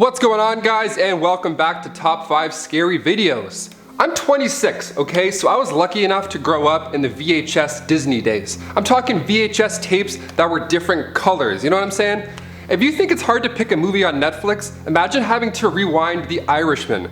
What's going on, guys, and welcome back to Top 5 Scary Videos. I'm 26, okay, so I was lucky enough to grow up in the VHS Disney days. I'm talking VHS tapes that were different colors, you know what I'm saying? If you think it's hard to pick a movie on Netflix, imagine having to rewind The Irishman.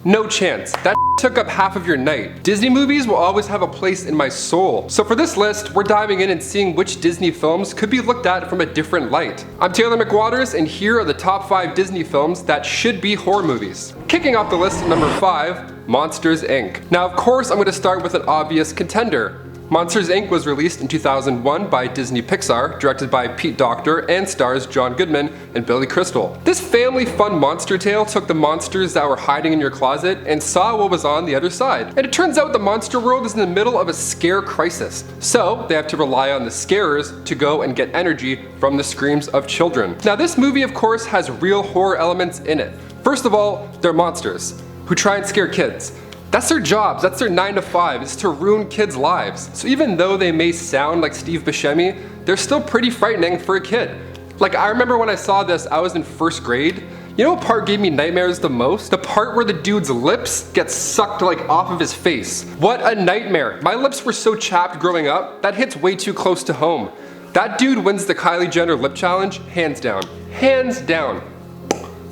No chance. That took up half of your night. Disney movies will always have a place in my soul. So for this list, we're diving in and seeing which Disney films could be looked at from a different light. I'm Taylor McWatters, and here are the top 5 Disney films that should be horror movies. Kicking off the list at number 5, Monsters, Inc. Now, of course, I'm going to start with an obvious contender. Monsters, Inc. was released in 2001 by Disney Pixar, directed by Pete Docter, and stars John Goodman and Billy Crystal. This family fun monster tale took the monsters that were hiding in your closet and saw what was on the other side. And it turns out the monster world is in the middle of a scare crisis. So they have to rely on the scarers to go and get energy from the screams of children. Now, this movie, of course, has real horror elements in it. First of all, they're monsters who try and scare kids. That's their jobs, that's their 9 to 5, is to ruin kids' lives. So even though they may sound like Steve Buscemi, they're still pretty frightening for a kid. Like, I remember when I saw this, I was in 1st grade. You know what part gave me nightmares the most? The part where the dude's lips get sucked like off of his face. What a nightmare. My lips were so chapped growing up, that hits way too close to home. That dude wins the Kylie Jenner lip challenge, hands down. Hands down.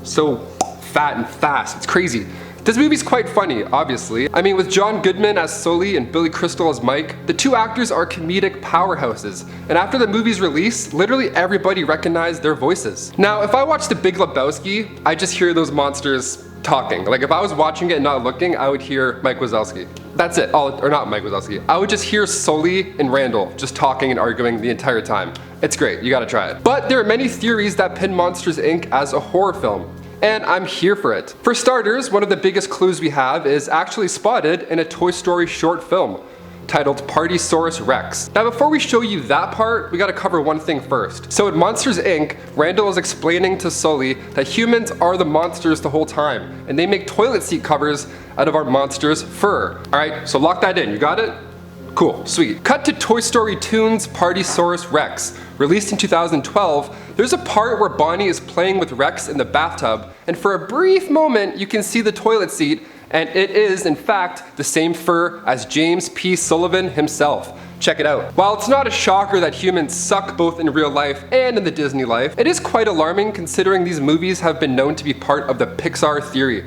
So fat and fast, it's crazy. This movie's quite funny, obviously. I mean, with John Goodman as Sully and Billy Crystal as Mike, the two actors are comedic powerhouses. And after the movie's release, literally everybody recognized their voices. Now, if I watch The Big Lebowski, I just hear those monsters talking. Like, if I was watching it and not looking, I would hear Mike Wazowski. That's it. Or not Mike Wazowski. I would just hear Sully and Randall just talking and arguing the entire time. It's great. You gotta try it. But there are many theories that pin Monsters, Inc. as a horror film. And I'm here for it. For starters, one of the biggest clues we have is actually spotted in a Toy Story short film titled Partysaurus Rex. Now, before we show you that part, we gotta cover one thing first. So in Monsters, Inc., Randall is explaining to Sully that humans are the monsters the whole time, and they make toilet seat covers out of our monsters' fur. Alright, so lock that in, you got it? Cool, sweet. Cut to Toy Story 2's Partysaurus Rex. Released in 2012, there's a part where Bonnie is playing with Rex in the bathtub, and for a brief moment you can see the toilet seat, and it is, in fact, the same fur as James P. Sullivan himself. Check it out. While it's not a shocker that humans suck both in real life and in the Disney life, it is quite alarming considering these movies have been known to be part of the Pixar theory,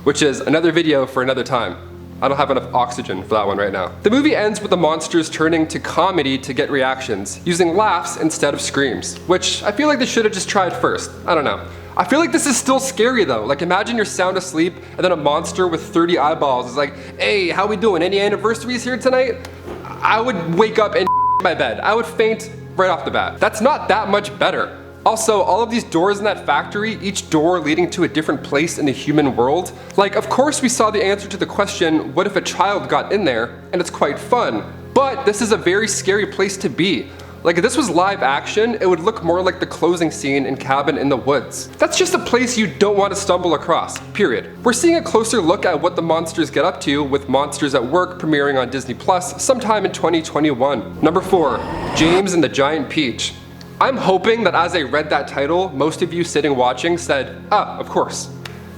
which is another video for another time. I don't have enough oxygen for that one right now. The movie ends with the monsters turning to comedy to get reactions, using laughs instead of screams, which I feel like they should have just tried first. I don't know. I feel like this is still scary though. Like, imagine you're sound asleep and then a monster with 30 eyeballs is like, hey, how we doing? Any anniversaries here tonight? I would wake up and my bed. I would faint right off the bat. That's not that much better. Also, all of these doors in that factory, each door leading to a different place in the human world. Like, of course we saw the answer to the question, what if a child got in there? And it's quite fun. But this is a very scary place to be. Like, if this was live action, it would look more like the closing scene in Cabin in the Woods. That's just a place you don't want to stumble across, period. We're seeing a closer look at what the monsters get up to with Monsters at Work premiering on Disney Plus sometime in 2021. Number 4, James and the Giant Peach. I'm hoping that as I read that title, most of you sitting watching said, ah, of course.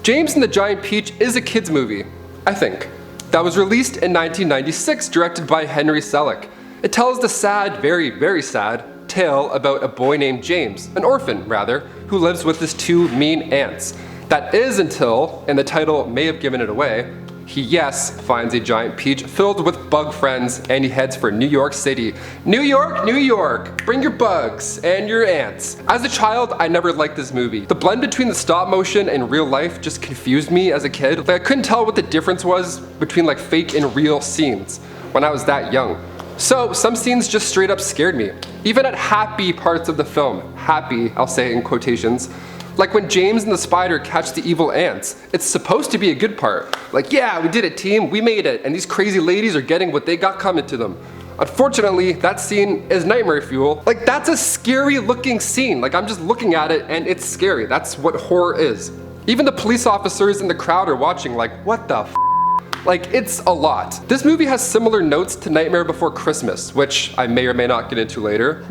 James and the Giant Peach is a kids movie, I think. That was released in 1996, directed by Henry Selick. It tells the sad, very, very sad tale about a boy named James, an orphan rather, who lives with his 2 mean aunts. That is until, and the title may have given it away, he, yes, finds a giant peach filled with bug friends and he heads for New York City. New York, New York, bring your bugs and your ants. As a child, I never liked this movie. The blend between the stop motion and real life just confused me as a kid. Like, I couldn't tell what the difference was between like fake and real scenes when I was that young. So some scenes just straight up scared me. Even at happy parts of the film, happy, I'll say in quotations, like when James and the spider catch the evil ants. It's supposed to be a good part. Like, yeah, we did it, team, we made it, and these crazy ladies are getting what they got coming to them. Unfortunately, that scene is nightmare fuel. Like, that's a scary looking scene. Like, I'm just looking at it and it's scary. That's what horror is. Even the police officers in the crowd are watching like, what the f***? Like, it's a lot. This movie has similar notes to Nightmare Before Christmas, which I may or may not get into later.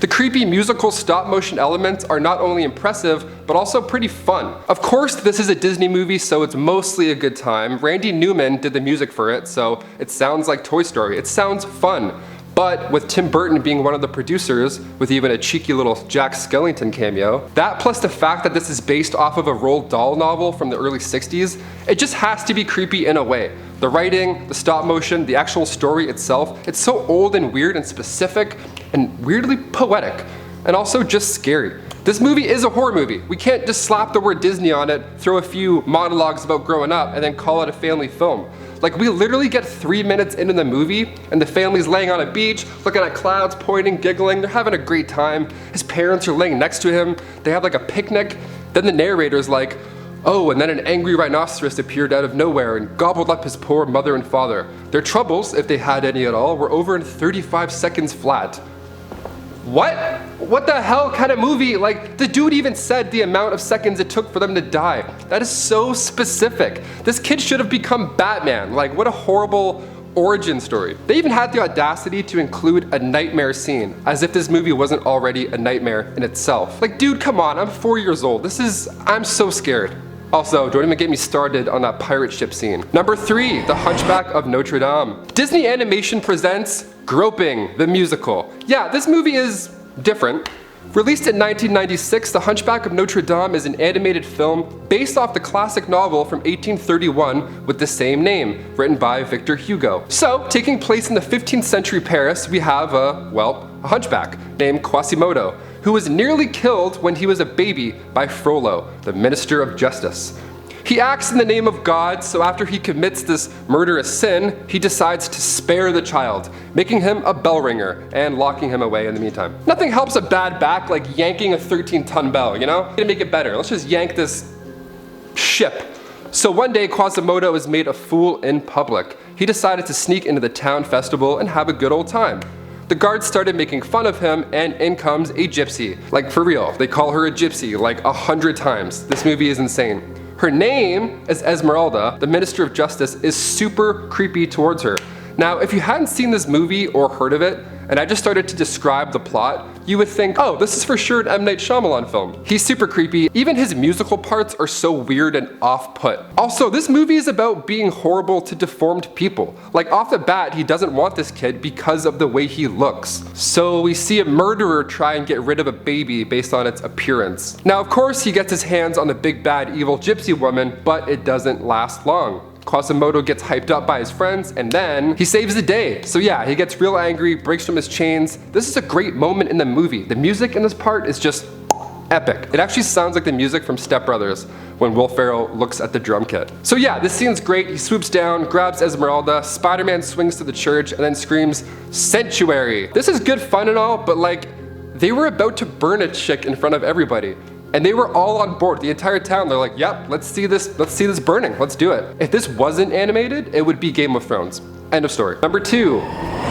The creepy musical stop motion elements are not only impressive, but also pretty fun. Of course, this is a Disney movie, so it's mostly a good time. Randy Newman did the music for it, so it sounds like Toy Story. It sounds fun. But with Tim Burton being one of the producers, with even a cheeky little Jack Skellington cameo, that plus the fact that this is based off of a Roald Dahl novel from the early 60s, it just has to be creepy in a way. The writing, the stop motion, the actual story itself, it's so old and weird and specific and weirdly poetic, and also just scary. This movie is a horror movie. We can't just slap the word Disney on it, throw a few monologues about growing up, and then call it a family film. Like, we literally get 3 minutes into the movie, and the family's laying on a beach, looking at clouds, pointing, giggling, they're having a great time. His parents are laying next to him, they have like a picnic. Then the narrator's like, oh, and then an angry rhinoceros appeared out of nowhere and gobbled up his poor mother and father. Their troubles, if they had any at all, were over in 35 seconds flat. What? What the hell kind of movie? Like, the dude even said the amount of seconds it took for them to die. That is so specific. This kid should have become Batman. Like, what a horrible origin story. They even had the audacity to include a nightmare scene, as if this movie wasn't already a nightmare in itself. Like, dude, come on, I'm 4 years old. I'm so scared. Also, don't even get me started on that pirate ship scene. Number 3, The Hunchback of Notre Dame. Disney Animation presents Groping, the musical. Yeah, this movie is different. Released in 1996, The Hunchback of Notre Dame is an animated film based off the classic novel from 1831 with the same name, written by Victor Hugo. So, taking place in the 15th century Paris, we have a hunchback named Quasimodo, who was nearly killed when he was a baby by Frollo, the Minister of Justice. He acts in the name of God, so after he commits this murderous sin, he decides to spare the child, making him a bell ringer and locking him away in the meantime. Nothing helps a bad back like yanking a 13-ton bell, you know? To make it better, let's just yank this ship. So one day, Quasimodo is made a fool in public. He decided to sneak into the town festival and have a good old time. The guards started making fun of him, and in comes a gypsy. Like, for real, they call her a gypsy like 100 times. This movie is insane. Her name is Esmeralda. The Minister of Justice is super creepy towards her. Now, if you hadn't seen this movie or heard of it, and I just started to describe the plot, you would think, oh, this is for sure an M. Night Shyamalan film. He's super creepy. Even his musical parts are so weird and off-put. Also, this movie is about being horrible to deformed people. Like, off the bat, he doesn't want this kid because of the way he looks. So we see a murderer try and get rid of a baby based on its appearance. Now, of course, he gets his hands on the big bad evil gypsy woman, but it doesn't last long. Quasimodo gets hyped up by his friends, and then he saves the day. So yeah, he gets real angry, breaks from his chains. This is a great moment in the movie. The music in this part is just epic. It actually sounds like the music from Step Brothers when Will Ferrell looks at the drum kit. So yeah, this scene's great. He swoops down, grabs Esmeralda, Spider-Man swings to the church, and then screams, "Sanctuary!" This is good fun and all, but like, they were about to burn a chick in front of everybody. And they were all on board, the entire town. They're like, yep, let's see this burning, let's do it. If this wasn't animated, it would be Game of Thrones. End of story. Number 2,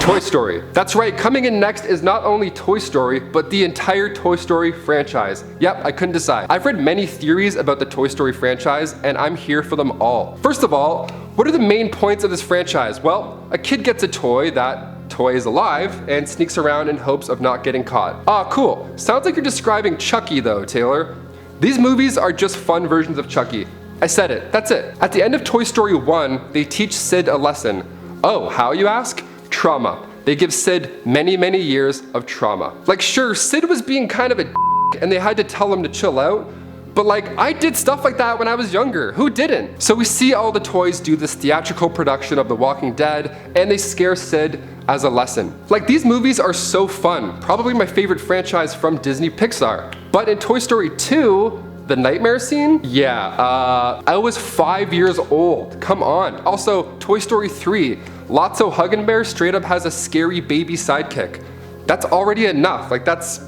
Toy Story. That's right, coming in next is not only Toy Story, but the entire Toy Story franchise. Yep, I couldn't decide. I've read many theories about the Toy Story franchise, and I'm here for them all. First of all, what are the main points of this franchise? Well, a kid gets a toy, that toy is alive and sneaks around in hopes of not getting caught. Ah, cool. Sounds like you're describing Chucky though, Taylor. These movies are just fun versions of Chucky. I said it, that's it. At the end of Toy Story 1, they teach Sid a lesson. Oh, how, you ask? Trauma. They give Sid many, many years of trauma. Like, sure, Sid was being kind of a and they had to tell him to chill out, but like, I did stuff like that when I was younger. Who didn't? So we see all the toys do this theatrical production of The Walking Dead, and they scare Sid as a lesson. Like, these movies are so fun. Probably my favorite franchise from Disney Pixar. But in Toy Story 2, the nightmare scene? Yeah, I was 5 years old. Come on. Also, Toy Story 3, Lotso Huggin' Bear straight up has a scary baby sidekick. That's already enough. Like, that's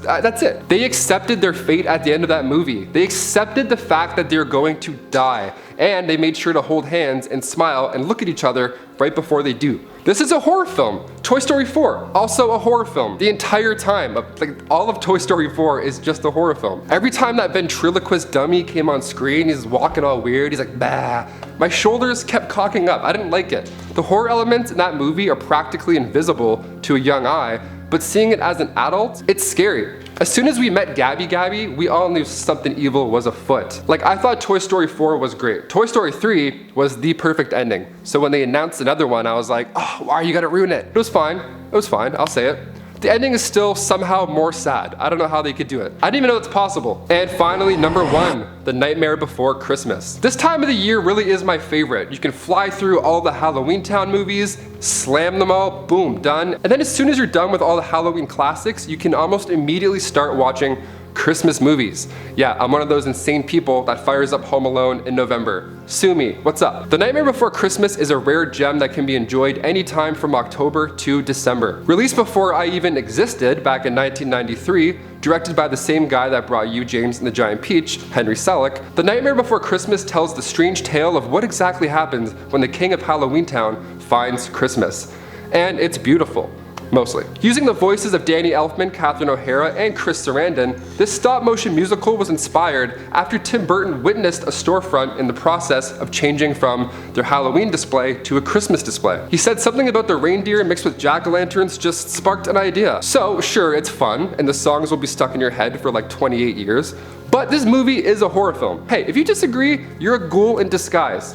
it. They accepted their fate at the end of that movie. They accepted the fact that they're going to die, and they made sure to hold hands and smile and look at each other right before they do. This is a horror film. Toy Story 4, also a horror film. The entire time, like, all of Toy Story 4 is just a horror film. Every time that ventriloquist dummy came on screen, he's walking all weird, he's like, bah. My shoulders kept cocking up. I didn't like it. The horror elements in that movie are practically invisible to a young eye, but seeing it as an adult, it's scary. As soon as we met Gabby, we all knew something evil was afoot. Like, I thought Toy Story 4 was great. Toy Story 3 was the perfect ending. So when they announced another one, I was like, oh, why are you gonna ruin it? It was fine, I'll say it. The ending is still somehow more sad. I don't know how they could do it. I didn't even know it's possible. And finally, number 1, The Nightmare Before Christmas. This time of the year really is my favorite. You can fly through all the Halloween Town movies, slam them all, boom, done. And then as soon as you're done with all the Halloween classics, you can almost immediately start watching Christmas movies. Yeah, I'm one of those insane people that fires up Home Alone in November. Sue me, what's up? The Nightmare Before Christmas is a rare gem that can be enjoyed anytime from October to December. Released before I even existed back in 1993, directed by the same guy that brought you James and the Giant Peach, Henry Selick, The Nightmare Before Christmas tells the strange tale of what exactly happens when the king of Halloween Town finds Christmas. And it's beautiful. Mostly. Using the voices of Danny Elfman, Catherine O'Hara, and Chris Sarandon, this stop-motion musical was inspired after Tim Burton witnessed a storefront in the process of changing from their Halloween display to a Christmas display. He said something about the reindeer mixed with jack-o'-lanterns just sparked an idea. So sure, it's fun, and the songs will be stuck in your head for like 28 years, but this movie is a horror film. Hey, if you disagree, you're a ghoul in disguise.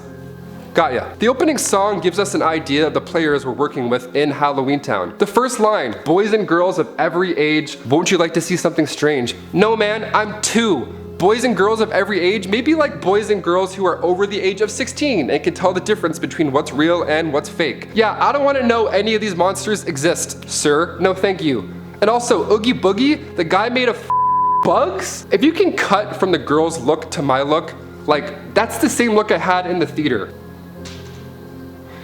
Got ya. The opening song gives us an idea of the players we're working with in Halloween Town. The first line, boys and girls of every age, won't you like to see something strange? No man, I'm 2. Boys and girls of every age, maybe like boys and girls who are over the age of 16 and can tell the difference between what's real and what's fake. Yeah, I don't want to know any of these monsters exist, sir. No thank you. And also, Oogie Boogie, the guy made of bugs? If you can cut from the girl's look to my look, like, that's the same look I had in the theater.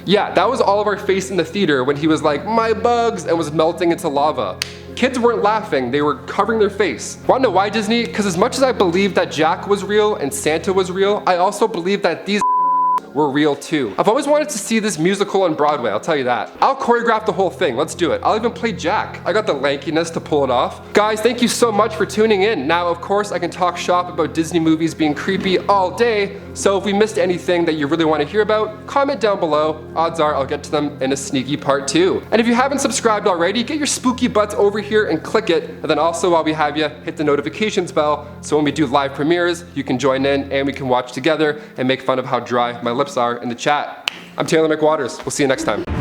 Yeah, that was all of our face in the theater when he was like, my bugs, and was melting into lava. Kids weren't laughing, they were covering their face. Wanna know why, Disney? Because as much as I believe that Jack was real and Santa was real, I also believe that these were real too. I've always wanted to see this musical on Broadway, I'll tell you that. I'll choreograph the whole thing, let's do it. I'll even play Jack. I got the lankiness to pull it off. Guys, thank you so much for tuning in. Now, of course, I can talk shop about Disney movies being creepy all day, so if we missed anything that you really want to hear about, comment down below. Odds are I'll get to them in a sneaky part 2. And if you haven't subscribed already, get your spooky butts over here and click it. And then also, while we have you, hit the notifications bell, so when we do live premieres, you can join in and we can watch together and make fun of how dry my lips are in the chat. I'm Taylor McWatters. We'll see you next time.